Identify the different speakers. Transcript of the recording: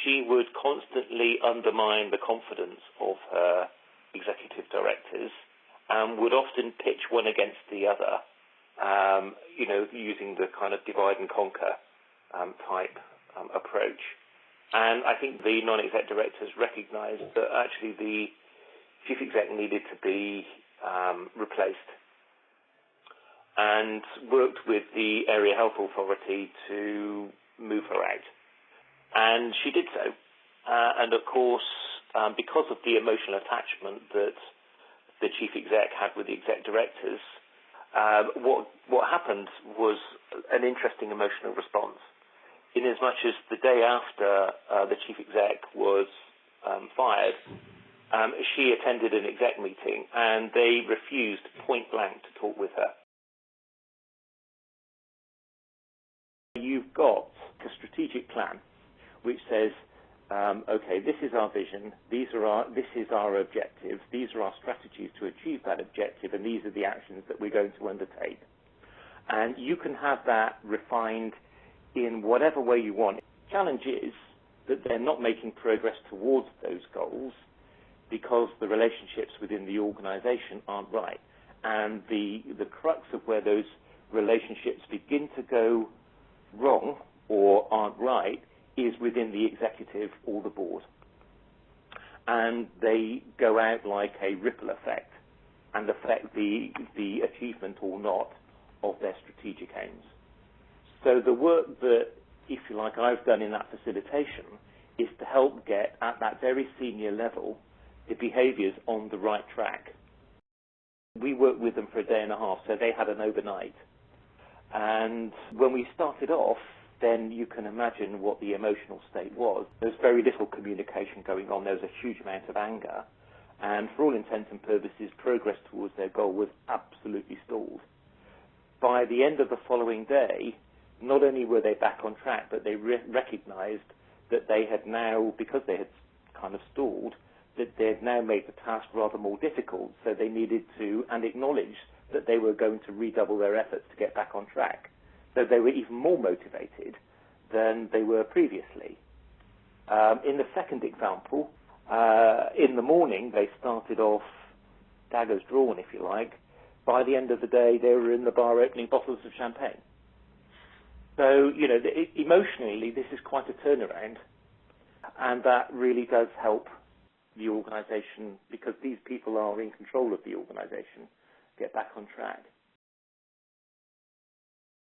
Speaker 1: she would constantly undermine the confidence of her executive directors and would often pitch one against the other, using the kind of divide and conquer type approach. And I think the non-exec directors recognized that actually the chief exec needed to be replaced, and worked with the area health authority to move her out. And she did so. And of course, because of the emotional attachment that the chief exec had with the exec directors, what happened was an interesting emotional response. In as much as the day after the chief exec was fired, she attended an exec meeting and they refused point blank to talk with her. You've got a strategic plan which says, okay, this is our vision, this is our objective, these are our strategies to achieve that objective, and these are the actions that we're going to undertake. And you can have that refined in whatever way you want. The challenge is that they're not making progress towards those goals because the relationships within the organization aren't right. And the crux of where those relationships begin to go wrong or aren't right is within the executive or the board. And they go out like a ripple effect and affect the achievement or not of their strategic aims. So the work that, if you like, I've done in that facilitation is to help get, at that very senior level, the behaviours on the right track. We worked with them for a day and a half, so they had an overnight. And when we started off, then you can imagine what the emotional state was. There was very little communication going on. There was a huge amount of anger. And for all intents and purposes, progress towards their goal was absolutely stalled. By the end of the following day, not only were they back on track, but they recognized that they had now, because they had kind of stalled, that they had now made the task rather more difficult, so they needed to, and acknowledged that they were going to redouble their efforts to get back on track. So they were even more motivated than they were previously. In the second example, in the morning, they started off daggers drawn, if you like. By the end of the day, they were in the bar opening bottles of champagne. So, emotionally, this is quite a turnaround, and that really does help the organisation, because these people are in control of the organisation, get back on track.